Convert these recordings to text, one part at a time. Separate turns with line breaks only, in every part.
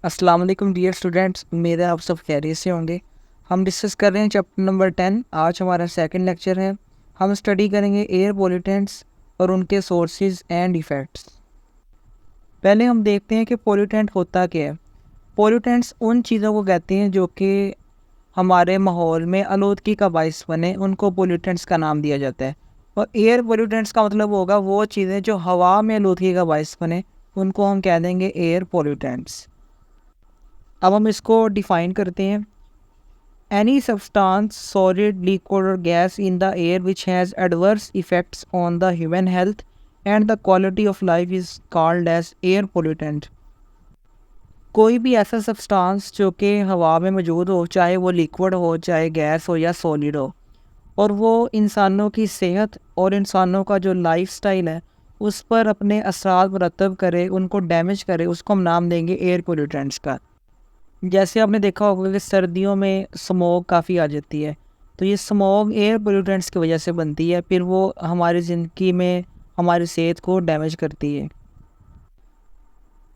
अस्सलाम वालेकुम dear students, उम्मीद है आप सब खैरियत से होंगे। हम डिस्कस कर रहे हैं चैप्टर नंबर 10। आज हमारा सेकंड लेक्चर है। हम स्टडी करेंगे एयर पोल्यूटेंट्स और उनके सोर्सेज एंड इफ़ेक्ट्स। पहले हम देखते हैं कि पोल्यूटेंट होता क्या है। पोल्यूटेंट्स उन चीज़ों को कहते हैं जो कि हमारे माहौल में आलूदगी का बायस बने, उनको पोल्यूटेंट्स का नाम दिया जाता है। और एयर पोल्यूटेंट्स का मतलब होगा वो चीज़ें जो हवा में आलूदगी का बायस बने, उनको हम कह देंगे एयर पोल्यूटेंट्स। अब हम इसको डिफ़ाइन करते हैं। एनी सब्सटेंस सॉलिड लिक्विड और gas in the air which has adverse effects on the human health and the quality of life is called as air pollutant. कोई भी ऐसा सब्सटेंस जो कि हवा में मौजूद हो, चाहे वो लिक्विड हो, चाहे गैस हो या सॉलिड हो, और वो इंसानों की सेहत और इंसानों का जो लाइफ स्टाइल है उस पर अपने असरात मुरतब करे, उनको डैमेज करे, उसको हम नाम देंगे एयर पोल्यूटेंट्स का। जैसे आपने देखा होगा कि सर्दियों में स्मोक काफ़ी आ जाती है, तो ये स्मोक एयर पोल्यूटेंट्स की वजह से बनती है, फिर वो हमारी ज़िंदगी में हमारी सेहत को डैमेज करती है।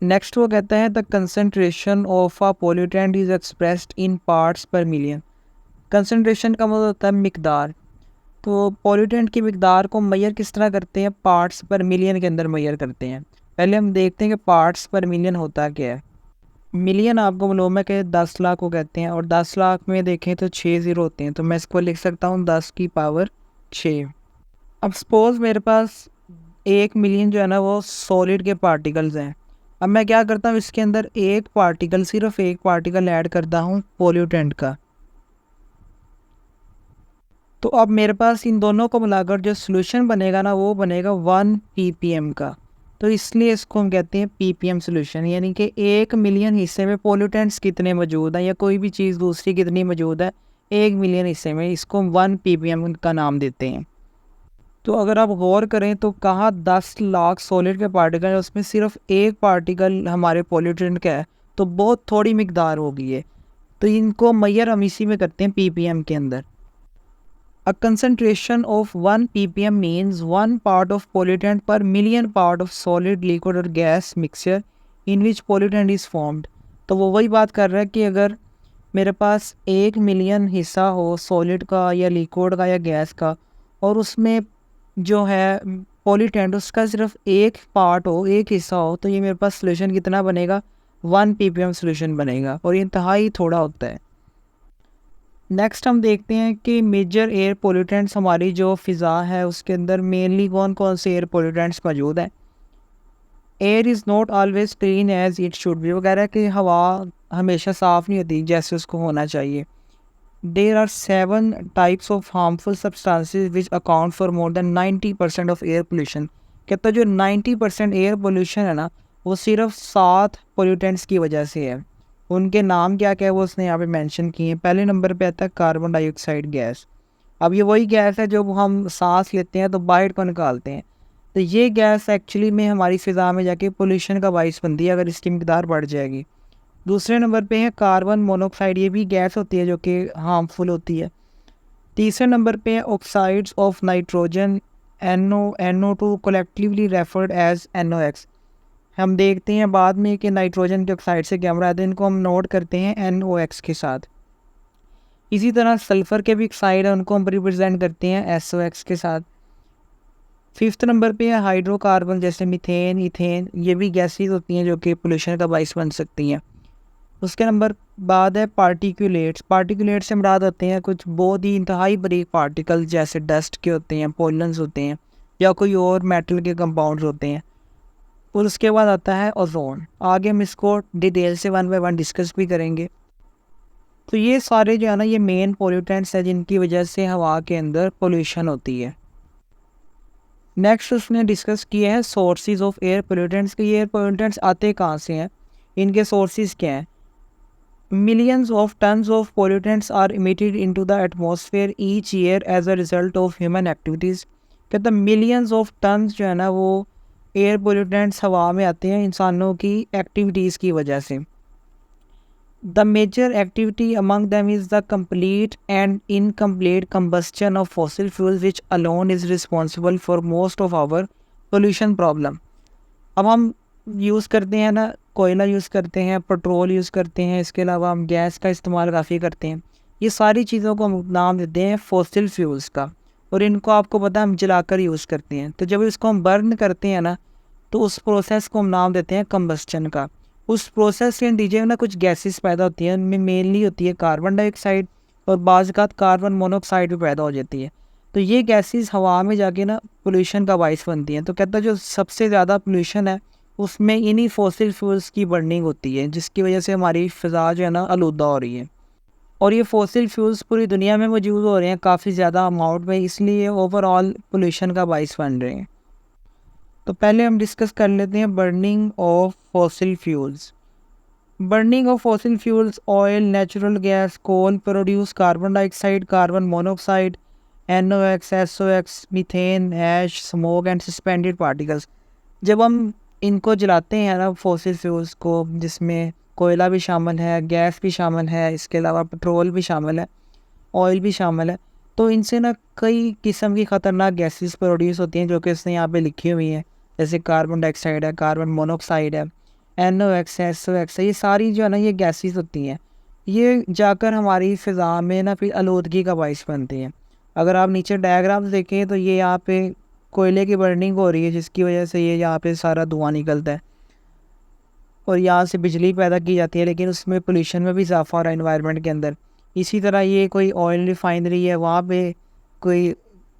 नेक्स्ट वो कहता है the concentration of a pollutant is expressed in parts पर मिलियन। कंसनट्रेशन का मतलब होता है मिकदार। तो पोल्यूटेंट की मिकदार को मेजर किस तरह करते हैं? पार्ट्स पर मिलियन के अंदर मेजर करते हैं। पहले हम देखते हैं कि पार्ट्स पर मिलियन होता क्या है। मिलियन आपको मालूम है कि 10 लाख को कहते हैं, और 10 लाख में देखें तो 6 ज़ीरो होते हैं, तो मैं इसको लिख सकता हूँ 10 की पावर 6। अब सपोज़ मेरे पास 1 मिलियन जो है ना वो सॉलिड के पार्टिकल्स हैं। अब मैं क्या करता हूँ, इसके अंदर एक पार्टिकल, सिर्फ एक पार्टिकल ऐड करता हूँ पोल्यूटेंट का। तो अब मेरे पास इन दोनों को मिलाकर जो सोल्यूशन बनेगा ना वो बनेगा 1 ppm का। तो इसलिए इसको हम कहते हैं ppm सोल्यूशन, यानी कि 1 मिलियन हिस्से में पोल्यूटेंट्स कितने मौजूद हैं या कोई भी चीज़ दूसरी कितनी मौजूद है 1 मिलियन हिस्से में, इसको हम 1 ppm का नाम देते हैं। तो अगर आप गौर करें तो कहा 10 लाख सॉलिड के पार्टिकल है, उसमें सिर्फ एक पार्टिकल हमारे पोल्यूटेंट का है, तो बहुत थोड़ी मिकदार होगी ये। तो इनको मैयर हम इसी में करते हैं ppm के अंदर। A concentration of 1 ppm means 1 part of pollutant per million part of solid, liquid और gas mixture in which pollutant is formed। तो वो वही बात कर रहा है कि अगर मेरे पास 1 मिलियन हिस्सा हो सॉलिड का या लिक्विड का या गैस का, और उसमें जो है पोल्यूटेंट उसका सिर्फ एक पार्ट हो, एक हिस्सा हो, तो ये मेरे पास सोल्यूशन कितना बनेगा? 1 ppm सोल्यूशन बनेगा, और ये इंतहाई थोड़ा होता है। नेक्स्ट हम देखते हैं कि मेजर एयर पोल्यूटेंट्स, हमारी जो फ़िज़ा है उसके अंदर मेनली कौन कौन से एयर पोल्यूटेंट्स मौजूद हैं। Air is not always clean as it should be, वगैरह कि हवा हमेशा साफ़ नहीं होती जैसे उसको होना चाहिए। There are 7 types of harmful substances which account for more than 90% of air pollution. कहता है जो 90% एयर पोल्यूशन है ना वो सिर्फ 7 पोल्यूटेंट्स की वजह से है। उनके नाम क्या क्या है वो उसने यहाँ पे मेंशन किए हैं। पहले नंबर पे आता है कार्बन डाइऑक्साइड गैस। अब ये वही गैस है जो हम सांस लेते हैं तो बाहर को निकालते हैं, तो ये गैस एक्चुअली में हमारी फ़िज़ा में जाके पोल्यूशन का बाइस बनती है अगर इसकी मिकदार बढ़ जाएगी। दूसरे नंबर पे है कार्बन मोनोऑक्साइड, ये भी गैस होती है जो कि हार्मफुल होती है। तीसरे नंबर पे है oxides of nitrogen, NO2 collectively referred as NOx। हम देखते हैं बाद में कि नाइट्रोजन के ऑक्साइड से क्या मुराद है, इनको हम नोट करते हैं NOx के साथ। इसी तरह सल्फ़र के भी ऑक्साइड है, उनको हम रिप्रेजेंट करते हैं SOx के साथ। फिफ्थ नंबर पे है हाइड्रोकार्बन जैसे मीथेन, इथेन, ये भी गैसेस होती हैं जो कि पोल्यूशन का बाइस बन सकती हैं। उसके नंबर बाद है पार्टिकुलेट्स। पार्टिकुलेट्स से मुराद होते हैं कुछ बहुत ही इंतहाई बारीक पार्टिकल्स जैसे डस्ट के होते हैं, पोलन्स होते हैं, या कोई और मेटल के कंपाउंड्स होते हैं। और उसके बाद आता है ओजोन। आगे हम इसको डिटेल से 1 बाय 1 डिस्कस भी करेंगे। तो ये सारे जो है ना ये मेन पोल्यूटेंट्स हैं जिनकी वजह से हवा के अंदर पोल्यूशन होती है। नेक्स्ट उसने डिस्कस किया है सोर्सेज ऑफ एयर पोल्यूटेंट्स के। एयर पोल्यूटेंट्स आते कहाँ से हैं, इनके सोर्सेज क्या हैं। Millions of tons of pollutants are emitted into the atmosphere each year as a result of human activities. कहता मिलियंस ऑफ टन्स जो है ना वो एयर पोल्यूटेंट्स हवा में आते हैं इंसानों की एक्टिविटीज़ की वजह से। The major activity among them is the complete and incomplete combustion of fossil fuels which alone is responsible for most of our pollution problem। अब हम यूज़ करते हैं ना, कोयला यूज़ करते हैं, पेट्रोल यूज़ करते हैं, इसके अलावा हम गैस का इस्तेमाल काफ़ी करते हैं। ये सारी चीज़ों को हम नाम देते हैं फॉसिल फ्यूल्स का, और इनको आपको पता है हम जलाकर यूज़ करते हैं। तो जब इसको हम बर्न करते हैं ना, तो उस प्रोसेस को हम नाम देते हैं कंबस्टन का। उस प्रोसेस के नतीजे में ना कुछ गैसेस पैदा होती हैं, उनमें मेनली होती है कार्बन डाइऑक्साइड, और बाज़ औक़ात कार्बन मोनोऑक्साइड भी पैदा हो जाती है। तो ये गैसेस हवा में जाके ना पोल्यूशन का बाइस बनती हैं। तो कहता है जो सबसे ज़्यादा पोल्यूशन है उसमें इन्हीं फॉसिल फ्यूल्स की बर्निंग होती है, जिसकी वजह से हमारी फ़िज़ा जो है ना आलूदा हो रही है। और ये फॉसिल फ्यूल्स पूरी दुनिया में मौजूद हो रहे हैं काफ़ी ज़्यादा अमाउंट में, इसलिए ओवरऑल पोल्यूशन का बाइस बन रहे हैं। तो पहले हम डिस्कस कर लेते हैं burning of fossil fuels. Burning of fossil fuels, oil, natural gas, coal produce carbon dioxide, carbon monoxide, NOx, SOx, methane, ash, smoke and suspended particles. जब हम इनको जलाते हैं ना फॉसिल फ्यूल्स को, जिसमें कोयला भी शामिल है, गैस भी शामिल है, इसके अलावा पेट्रोल भी शामिल है, ऑयल भी शामिल है, तो इनसे ना कई किस्म की ख़तरनाक गैसेस प्रोड्यूस होती हैं, जो कि इसने यहाँ पे लिखी हुई हैं। जैसे कार्बन डाइऑक्साइड है, कार्बन मोनोऑक्साइड है, NOx है, SOx है, ये सारी जो है ना ये गैसेस होती हैं। ये जाकर हमारी फ़िज़ा में ना फिर आलूदगी का बाइस बनती हैं। अगर आप नीचे डायग्राम्स देखें तो ये यहाँ पे कोयले की बर्निंग हो रही है, जिसकी वजह से ये यहाँ पे सारा धुआं निकलता है और यहाँ से बिजली पैदा की जाती है, लेकिन उसमें पोल्यूशन में भी इजाफा हो रहा है एनवायरनमेंट के अंदर। इसी तरह ये कोई ऑयल रिफाइनरी है, वहाँ पे कोई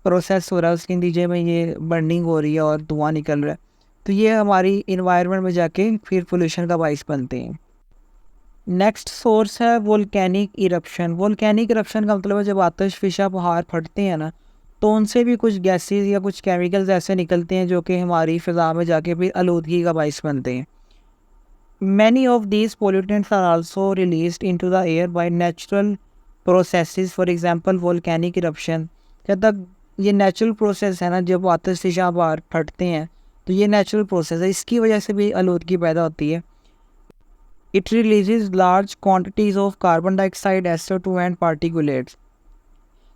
प्रोसेस हो रहा है, उसके नतीजे में ये बर्निंग हो रही है और धुआं निकल रहा है। तो ये हमारी इन्वायरमेंट में जाके फिर पोल्यूशन का बाइस बनते हैं। नेक्स्ट सोर्स है वोल्केनिक इरप्शन। वोल्केनिक इरप्शन का मतलब है जब आतिशफिशा पहाड़ फटते हैं ना, तो उनसे भी कुछ गैसेस या कुछ केमिकल्स ऐसे निकलते हैं जो कि हमारी फ़िज़ा में जाके फिर आलूदगी का बाइस बनते हैं। Many of these pollutants are also released into the air by natural processes, for example volcanic eruption। कहता ये नेचुरल प्रोसेस है ना, जब आतिशफिशा पहाड़ फटते हैं तो ये नेचुरल प्रोसेस है, इसकी वजह से भी आलूदगी पैदा होती है। It releases large quantities of carbon dioxide, SO2 and particulates।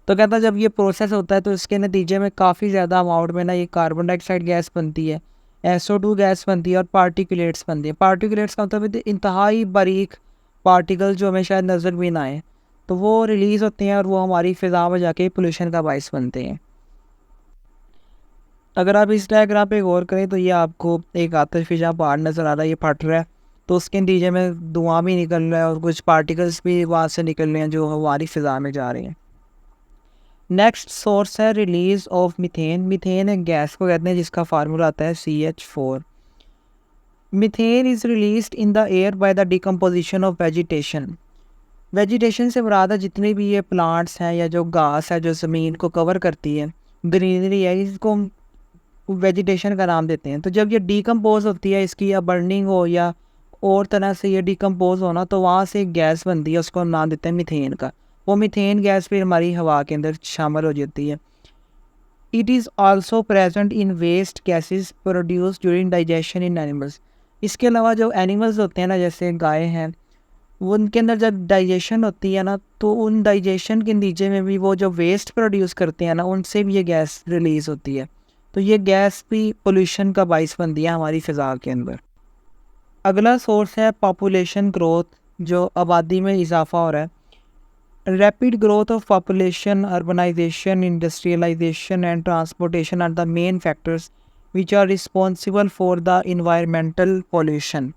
तो कहता जब ये प्रोसेस होता है तो इसके नतीजे में काफ़ी ज़्यादा अमाउंट में ना ये कार्बन डाइऑक्साइड गैस बनती है, SO2 गैस बनती है और पार्टिकुलेट्स बनती है। पार्टिकुलेट्स का मतलब इंतहाई बारीक पार्टिकल जो हमें शायद नज़र भी ना आए, तो वो रिलीज़ होते हैं और वो हमारी फ़िज़ा में जाके पोल्यूशन का बाइस बनते हैं। अगर आप इस डायग्राम पे गौर करें तो ये आपको एक आतिशफिशा पहाड़ नज़र आ रहा है, ये फट रहा है, तो उसके नतीजे में धुआं भी निकल रहा है और कुछ पार्टिकल्स भी वहाँ से निकल रहे हैं जो हमारी फ़िज़ा में जा रहे हैं। नेक्स्ट सोर्स है रिलीज ऑफ मीथेन। मीथेन एक गैस को कहते हैं जिसका फार्मूला आता है CH4। Methane is released in the air by the decomposition of vegetation. Vegetation से मुराद है जितने भी ये प्लांट्स हैं या जो घास है जो ज़मीन को कवर करती है, ग्रीनरी है, इसको हम वेजिटेशन का नाम देते हैं। तो जब ये डिकम्पोज होती है, इसकी या बर्निंग हो या और तरह से ये डिकम्पोज होना, तो वहाँ से एक गैस बनती है, उसको हम नाम देते हैं मीथेन का। वो मीथेन गैस फिर हमारी हवा के अंदर शामिल हो जाती है। It is also present in waste gases produce during digestion in animals. इसके अलावा जो एनिमल्स होते हैं ना, जैसे गाय हैं, वो उनके अंदर जब डाइजेशन होती है ना, तो उन डाइजेशन के नतीजे में भी वो जो वेस्ट प्रोड्यूस करते हैं ना, उनसे भी ये गैस रिलीज़ होती है। तो ये गैस भी पोल्यूशन का बाइस बनती है हमारी फ़िज़ा के अंदर। अगला सोर्स है पॉपुलेशन ग्रोथ, जो आबादी में इजाफा हो रहा है। Rapid growth of population, urbanization, industrialization and transportation are the main factors which are responsible for the environmental pollution।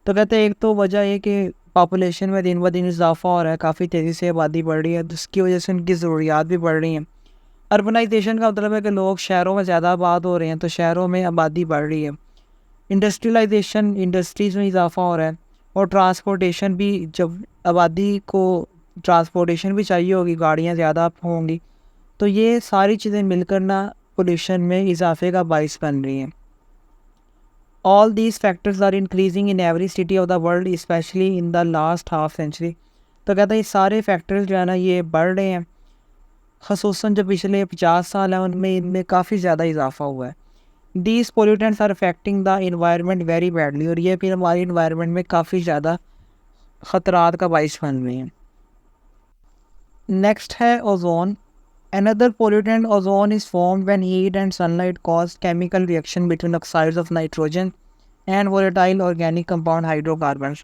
तो कहते हैं एक तो वजह है कि पॉपुलेशन में दिन ब दिन इजाफा हो रहा है, काफ़ी तेज़ी से आबादी बढ़ रही है, जिसकी वजह से उनकी ज़रूरियात भी बढ़ रही हैं। अर्बनाइजेशन का मतलब है कि लोग शहरों में ज़्यादा आबाद हो रहे हैं, तो शहरों में आबादी बढ़ रही है। इंडस्ट्रियलाइजेशन, इंडस्ट्रीज़ में इजाफा हो रहा है। और ट्रांसपोर्टेशन भी, जब आबादी को ट्रांसपोर्टेशन भी चाहिए होगी, गाड़ियाँ ज़्यादा होंगी, तो ये सारी चीज़ें मिलकर ना पोल्यूशन में इजाफे का बाइस बन रही हैं। All these factors are increasing in every city of the world specially in the last half century. तो कहता है ये सारे फैक्टर्स जो है ना ये बढ़ रहे हैं, ख़ुसूसन जो पिछले 50 साल हैं उनमें इनमें काफ़ी ज़्यादा इजाफा हुआ है। These pollutants are affecting the environment very badly, और ये फिर हमारी इन्वायरमेंट में काफ़ी ज़्यादा ख़तरात का बाइस बन रही हैं। नेक्स्ट है ozone. Another pollutant, ozone, is formed when heat and sunlight cause chemical reaction between oxides of nitrogen and volatile organic compound hydrocarbon.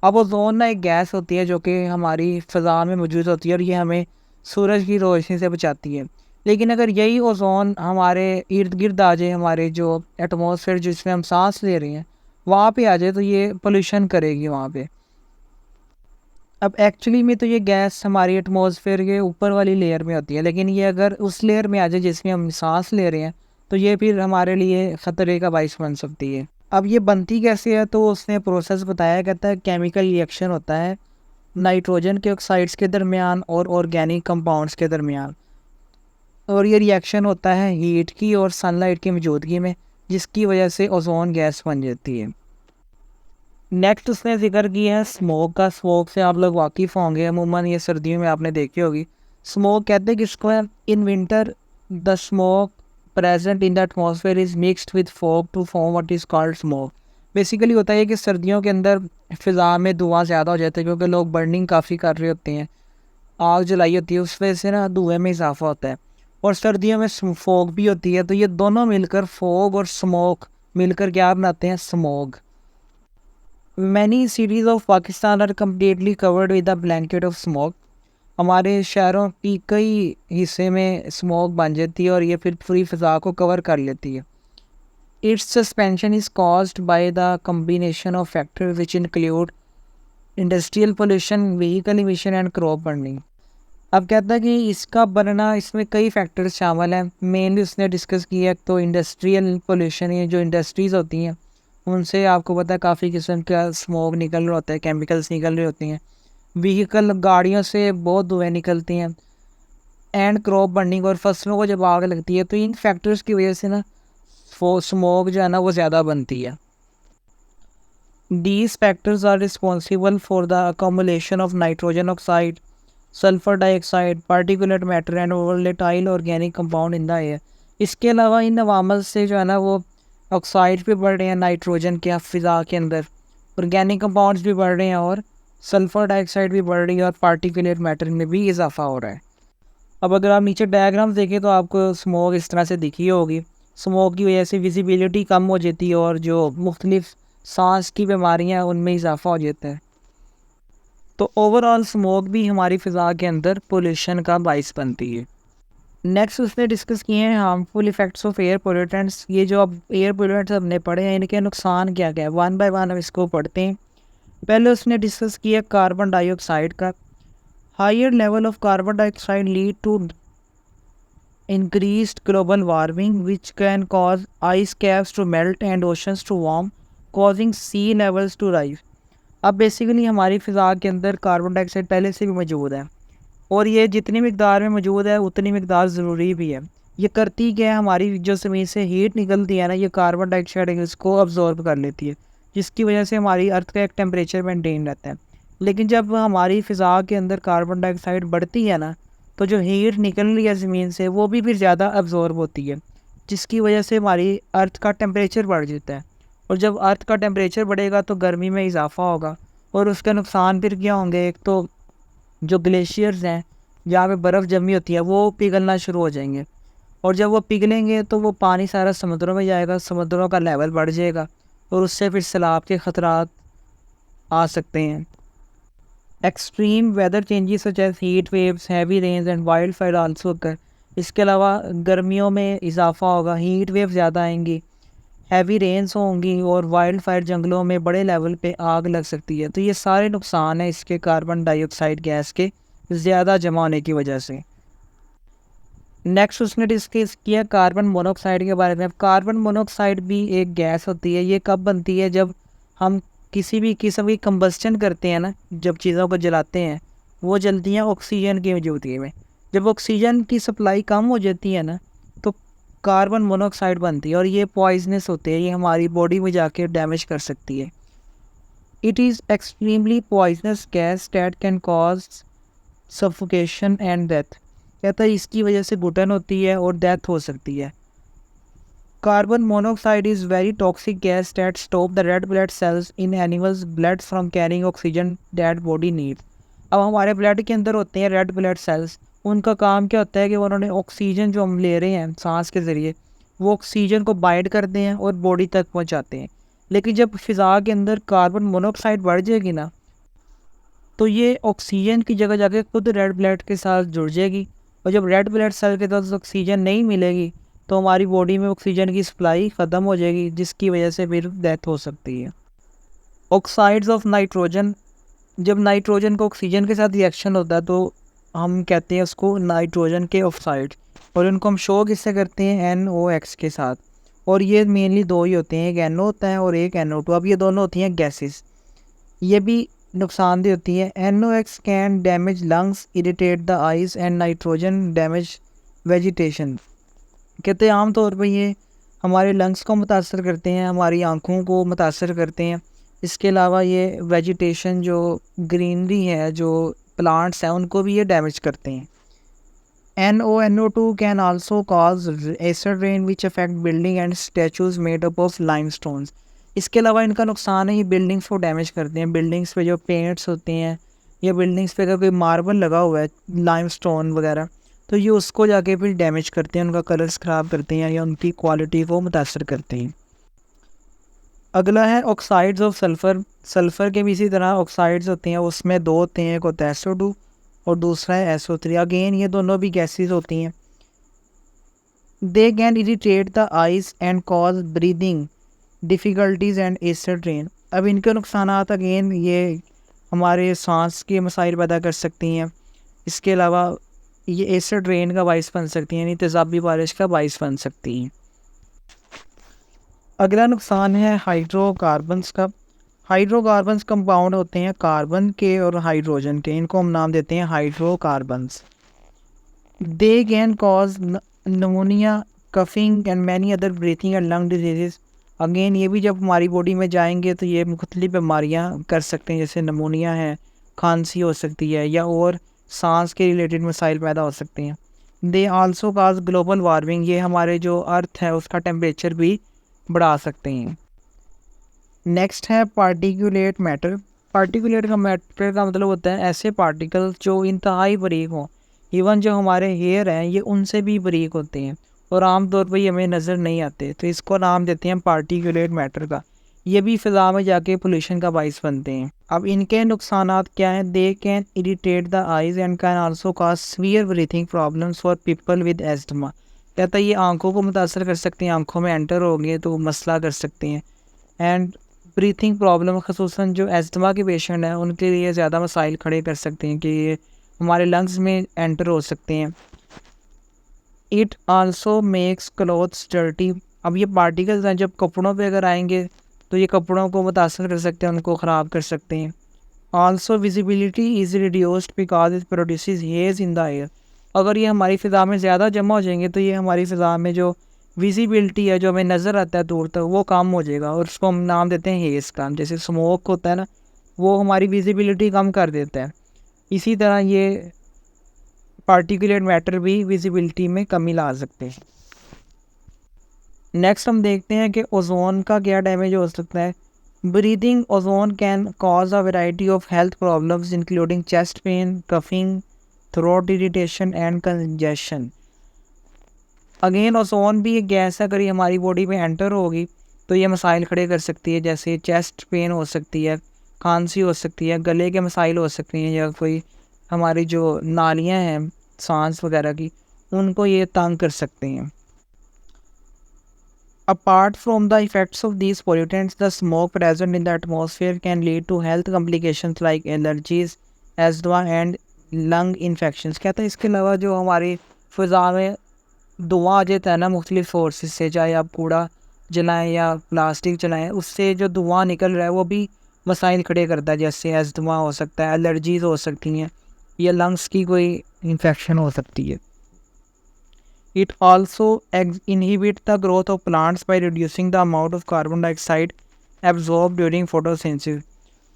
अब ओजोन ना एक गैस होती है जो कि हमारी फ़ज़ा में मौजूद होती है और ये हमें सूरज की रोशनी से बचाती है। लेकिन अगर यही ओजोन हमारे इर्द गिर्द आ जाए, हमारे जो एटमॉस्फेयर जिसमें हम सांस ले रहे हैं वहाँ पे आ जाए, तो ये पोल्यूशन करेगी वहाँ पे। अब एक्चुअली में तो ये गैस हमारी एटमॉस्फेयर के ऊपर वाली लेयर में होती है, लेकिन ये अगर उस लेयर में आ जाए जिसमें हम सांस ले रहे हैं तो ये फिर हमारे लिए ख़तरे का बाइस बन सकती है। अब ये बनती कैसे है, तो उसने प्रोसेस बताया, कहता है केमिकल रिएक्शन होता है नाइट्रोजन के ऑक्साइड्स के दरमियान और ऑर्गेनिक कंपाउंड्स के दरमियान, और ये रिएक्शन होता है हीट की और सनलाइट की मौजूदगी में, जिसकी वजह से ओजोन गैस बन जाती है। नेक्स्ट उसने जिक्र किया है स्मोक का। स्मोक से आप लोग वाकिफ़ होंगे, अमूमन ये सर्दियों में आपने देखी होगी। स्मोक कहते हैं किसको है? In winter the smoke present in the atmosphere is mixed with fog to form what is called smoke. Basically होता है कि सर्दियों के अंदर फ़िज़ा में धुआं ज़्यादा हो जाता है क्योंकि लोग बर्निंग काफ़ी कर रहे होते हैं, आग जलाई होती है, उस वजह से ना धुएँ में इजाफा होता है। और सर्दियों में फॉग भी होती है, तो ये दोनों मिलकर फॉग और स्मोक मिलकर क्या बनाते हैं? Smog. Many cities of Pakistan are completely covered with a blanket of smoke. हमारे शहरों की कई हिस्से में स्मोक बन जाती है और ये फिर पूरी फ़िज़ा को कवर कर लेती है। It's suspension is caused by the combination of factors which include industrial pollution, vehicle emission and crop burning. अब कहता है कि इसका बनना, इसमें कई फैक्टर्स शामिल हैं। मेनली उसने डिस्कस किया तो इंडस्ट्रियल पोल्यूशन, ये जो इंडस्ट्रीज़ होती हैं उनसे आपको पता है काफ़ी किस्म का स्मोक निकल रहा होता है, केमिकल्स निकल रही होती हैं। व्हीकल, गाड़ियों से बहुत धुएँ निकलती हैं। एंड क्रॉप बर्निंग, और फसलों को जब आग लगती है तो इन फैक्टर्स की वजह से ना स्मोक जो है ना वो ज़्यादा बनती है। These factors are responsible for the accumulation of nitrogen oxide, sulphur dioxide, particulate matter and volatile organic compound in the air. इसके अलावा इन अवामल से जो है ना वो ऑक्साइड भी बढ़ रहे हैं नाइट्रोजन के फ़िज़ा के अंदर, ऑर्गेनिक कंपाउंड्स भी बढ़ रहे हैं और सल्फ़र डाइऑक्साइड भी बढ़ रही है और पार्टिकुलेट मैटर में भी इजाफा हो रहा है। अब अगर आप नीचे डायग्राम देखें तो आपको स्मोक इस तरह से दिखी होगी। स्मोक की वजह से विजिबिलिटी कम हो जाती है और जो मुख्तलिफ सांस की बीमारियाँ उनमें इजाफा हो जाता है। तो ओवरऑल स्मोक भी हमारी फ़िज़ा के अंदर पोल्यूशन का बाइस बनती है। नेक्स्ट उसने डिस्कस किए हैं harmful effects of air pollutants. ये जो अब एयर पोल्यूटेंट्स हमने पढ़े हैं इनके नुकसान क्या क्या है, वन बाय वन हम इसको पढ़ते हैं। पहले उसने डिस्कस किया कार्बन डाइऑक्साइड का। Higher level of carbon dioxide lead to increased global warming which can cause ice caps to melt and oceans to warm, causing sea levels to rise। अब basically हमारी फ़िज़ा के अंदर कार्बन डाइऑक्साइड पहले से भी मौजूद है और ये जितनी मकदार में मौजूद है उतनी मकदार ज़रूरी भी है। ये करती क्या है, हमारी जो ज़मीन से हीट निकलती है ना, ये कार्बन डाइऑक्साइड इसको अब्जॉर्ब कर लेती है, जिसकी वजह से हमारी अर्थ का एक टेम्परेचर मेंटेन रहता है। लेकिन जब हमारी फ़िज़ा के अंदर कार्बन डाइऑक्साइड बढ़ती है ना, तो जो हीट निकल रही है ज़मीन से वो भी फिर ज़्यादा अब्जॉर्ब होती है, जिसकी वजह से हमारी अर्थ का टेम्परेचर बढ़ जाता है। और जब अर्थ का टेम्परेचर बढ़ेगा तो गर्मी में इजाफा होगा और उसके नुकसान फिर क्या होंगे। एक तो जो ग्लेशियर्स हैं जहाँ पे बर्फ़ जमी होती है वो पिघलना शुरू हो जाएंगे, और जब वो पिघलेंगे तो वो पानी सारा समुद्रों में जाएगा, समुद्रों का लेवल बढ़ जाएगा और उससे फिर सैलाब के ख़तरात आ सकते हैं। Extreme weather changes such as heat waves, heavy rains and wild fire also occur. इसके अलावा गर्मियों में इजाफा होगा, हीट वेव ज़्यादा आएंगी, हैवी रेन्स होंगी और वाइल्ड फायर जंगलों में बड़े लेवल पे आग लग सकती है। तो ये सारे नुकसान हैं इसके कार्बन डाइऑक्साइड गैस के ज़्यादा जमा होने की वजह से। नेक्स्ट उसने डिस्कस किया कार्बन मोनोऑक्साइड के बारे में। अब कार्बन मोनोऑक्साइड भी एक गैस होती है। ये कब बनती है? जब हम किसी भी किस्म की कंबस्टन करते हैं ना, जब चीज़ों को जलाते हैं वो जलती हैं ऑक्सीजन की मौजूदगी में। जब ऑक्सीजन की सप्लाई कम हो जाती है ना तो कार्बन मोनोऑक्साइड बनती है और ये पॉइजनस होते हैं, ये हमारी बॉडी में जाके डैमेज कर सकती है। It is extremely poisonous gas that can cause suffocation and death. कहता है इसकी वजह से घुटन होती है और डेथ हो सकती है। Carbon monoxide is very toxic gas that stop the red blood cells in animals blood from carrying oxygen that body need. अब हमारे ब्लड के अंदर होते हैं रेड ब्लड सेल्स, उनका काम क्या होता है कि उन्होंने ऑक्सीजन जो हम ले रहे हैं सांस के ज़रिए वो ऑक्सीजन को बाइंड करते हैं और बॉडी तक पहुंचाते हैं। लेकिन जब फ़िज़ा के अंदर कार्बन मोनोऑक्साइड बढ़ जाएगी ना, तो ये ऑक्सीजन की जगह जाके खुद रेड ब्लड के साथ जुड़ जाएगी, और जब रेड ब्लड सेल के साथ ऑक्सीजन नहीं मिलेगी तो हमारी बॉडी में ऑक्सीजन की सप्लाई ख़त्म हो जाएगी, जिसकी वजह से फिर डेथ हो सकती है। ऑक्साइड्स ऑफ नाइट्रोजन, जब नाइट्रोजन का ऑक्सीजन के साथ रिएक्शन होता है तो हम कहते हैं उसको नाइट्रोजन के ऑक्साइड, और इनको हम शो किससे करते हैं, NOx के साथ। और ये मेनली दो ही होते हैं, एक NO होता है और एक NO2। अब ये दोनों होती हैं गैसेस, ये भी नुकसानदेह होती है। NOx can damage lungs, irritate the eyes and nitrogen damage vegetation. कहते हैं आमतौर पर ये हमारे लंग्स को मुतासर करते हैं, हमारी आँखों को मुतासर करते हैं। इसके अलावा ये वेजिटेशन, जो ग्रीनरी है, जो प्लांट्स हैं, उनको भी ये डैमेज करते हैं। NONO2 can also cause acid rain which affect building and statues made up of limestones. इसके अलावा इनका नुकसान है, ये बिल्डिंग्स को डैमेज करते हैं। बिल्डिंग्स पे जो पेंट्स होते हैं या बिल्डिंग्स पे अगर कोई मार्बल लगा हुआ है, लाइमस्टोन वगैरह, तो ये उसको जाके फिर डैमेज करते हैं, उनका कलर्स ख़राब करते हैं या उनकी क्वालिटी को मुतासर करते हैं। अगला है ऑक्साइड्स ऑफ सल्फ़र। सल्फ़र के भी इसी तरह ऑक्साइड्स होते हैं, उसमें दो होते हैं, एक होता है SO2 और दूसरा है SO3। अगेन ये दोनों भी गैसेस होती हैं। They can irritate the eyes and cause breathing difficulties and acid rain. अब इनके नुकसानात अगेन ये हमारे सांस के मसाइल पैदा कर सकती हैं। इसके अलावा ये एसिड रेन का बाइस बन सकती हैं, यानी तेज़ाबी बारिश का बाइस बन सकती हैं। अगला नुकसान है हाइड्रोकार्बन्स का। हाइड्रोकार्बन्स कंपाउंड होते हैं कार्बन के और हाइड्रोजन के, इनको हम नाम देते हैं hydrocarbons. They can cause pneumonia, coughing and many other breathing and lung disease. Again ये भी जब हमारी बॉडी में जाएंगे तो ये मुख्तलिफ बीमारियाँ कर सकते हैं, जैसे नमोनिया है, खांसी हो सकती है, या और सांस के रिलेटेड मसाइल पैदा हो सकते हैं। They also cause global warming, ये हमारे जो अर्थ है उसका टेम्परेचर भी बढ़ा सकते हैं। नेक्स्ट है पार्टिकुलेट मैटर। पार्टिकुलेट का मैटर का मतलब होता है ऐसे पार्टिकल जो इंतहाई बारीक हों, इवन जो हमारे हेयर हैं ये उनसे भी बारीक होते हैं और आमतौर पर ये हमें नज़र नहीं आते, तो इसको नाम देते हैं पार्टिकुलेट मैटर का। ये भी फ़िज़ा में जाके पोल्यूशन का बाइस बनते हैं। अब इनके नुकसानात क्या हैं? They can irritate the eyes and can also cause severe breathing problems for people with asthma. कहता है ये आंखों को मुतासर कर सकते हैं, आंखों में एंटर हो गए तो मसला कर सकते हैं। एंड ब्रीथिंग प्रॉब्लम खसूसन जो एस्थमा के पेशेंट हैं उनके लिए ज़्यादा मसाइल खड़े कर सकते हैं कि ये हमारे लंग्स में एंटर हो सकते हैं। It also makes clothes dirty. अब ये पार्टिकल्स हैं जब कपड़ों पे अगर आएंगे तो ये कपड़ों को मुतासर कर सकते हैं, उनको ख़राब कर सकते हैं। Also visibility is reduced because it produces haze in the air. अगर ये हमारी फ़िज़ा में ज़्यादा जमा हो जाएंगे तो ये हमारी फ़िज़ा में जो विजिबिलिटी है, जो हमें नज़र आता है दूर तक, वो कम हो जाएगा और उसको हम नाम देते हैं हेज़ का। जैसे स्मोक होता है ना, वो हमारी विजिबिलिटी कम कर देता है, इसी तरह ये पार्टिकुलेट मैटर भी विजिबिलिटी में कमी ला सकते हैं। नेक्स्ट हम देखते हैं कि ओजोन का क्या डैमेज हो सकता है। Breathing ozone can cause a variety of health problems including chest pain, coughing, throat irritation and congestion. Again ozone भी एक गैस है, अगर ये हमारी बॉडी में एंटर होगी तो ये मसाइल खड़े कर सकती है, जैसे चेस्ट पेन हो सकती है, खांसी हो सकती है, गले के मसाइल हो सकते हैं, या कोई हमारी जो नालियाँ हैं सांस वगैरह की, उनको ये तंग कर सकते हैं। Apart from the effects of these pollutants, the smoke present in the atmosphere can lead to health complications like allergies, asthma and lung infections। कहता है इसके अलावा जो हमारी फ़िज़ा में धुआं आ जाता है ना मुख्तलिफ सोर्सेज से, चाहे आप कूड़ा जलाएं या प्लास्टिक जलाएं, उससे जो धुआं निकल रहा है वो भी मसाइल खड़े करता है, जैसे अस्थमा हो सकता है, एलर्जीज़ हो सकती हैं, या लंग्स की कोई इन्फेक्शन हो सकती है। It also inhibits the growth of plants by reducing the amount of carbon dioxide absorbed during photosynthesis।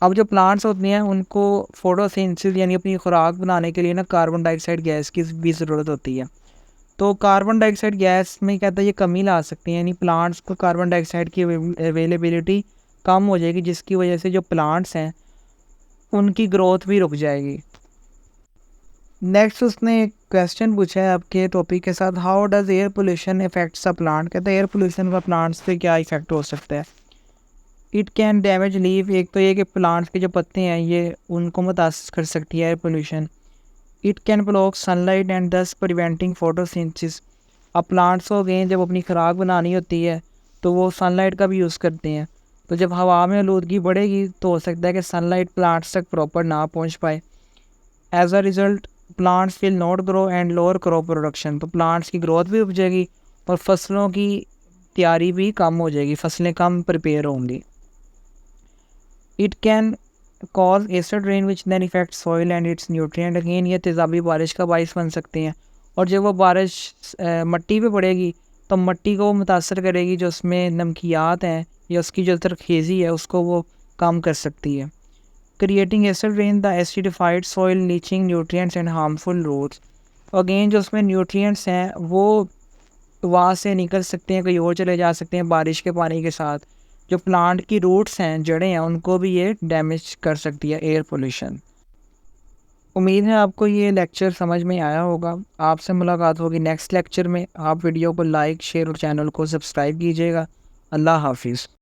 अब जो प्लांट्स होते हैं उनको फोटोसिंथेसिस यानी अपनी खुराक बनाने के लिए ना कार्बन डाइऑक्साइड गैस की भी ज़रूरत होती है। तो कार्बन डाइऑक्साइड गैस में कहता है ये कमी ला सकती है, यानी प्लांट्स को कार्बन डाइऑक्साइड की अवेलेबिलिटी कम हो जाएगी, जिसकी वजह से जो प्लांट्स हैं उनकी ग्रोथ भी रुक जाएगी। नेक्स्ट उसने एक क्वेश्चन पूछा है आपके टॉपिक के साथ, how does air pollution effects a plant. कहते हैं एयर पोल्यूशन का प्लांट्स पे क्या इफेक्ट हो सकता है। इट कैन डैमेज लीफ, एक तो ये कि प्लांट्स के जो पत्ते हैं ये उनको मुतासर कर सकती है air pollution. It can block sunlight and दस प्रिवेंटिंग फोटोसिंथेसिस। अब प्लांट्स को गए जब अपनी खुराक बनानी होती है तो वो सनलाइट का भी यूज़ करते हैं। तो जब हवा में आलूदगी बढ़ेगी तो हो सकता है कि सनलाइट प्लांट्स तक प्रॉपर ना पहुंच पाए। As a result plants will not grow and lower crop production. तो प्लांट्स की ग्रोथ भी रुक जाएगी और फसलों की तैयारी भी कम हो जाएगी, फसलें कम प्रिपेयर होंगी। It can cause acid rain which than effect soil and its nutrient. Again ये तेज़ाबी बारिश का बाइस बन सकते हैं, और जब वो बारिश मट्टी पे पड़ेगी तो मट्टी को मुतासर करेगी, जो उसमें नमकियात हैं या उसकी जो तरखेज़ी है उसको वो कम कर सकती है। Creating acid rain, the acidified soil leaching nutrients and harmful roots. Again जो उसमें न्यूट्रिएंट्स हैं वो वहाँ से निकल सकते हैं, कहीं और चले जा सकते हैं बारिश के पानी के साथ। जो प्लांट की रूट्स हैं, जड़ें हैं, उनको भी ये डैमेज कर सकती है एयर पोल्यूशन। उम्मीद है आपको ये लेक्चर समझ में आया होगा। आपसे मुलाकात होगी नेक्स्ट लेक्चर में। आप वीडियो को लाइक, शेयर और चैनल को सब्सक्राइब कीजिएगा। अल्लाह हाफिज़।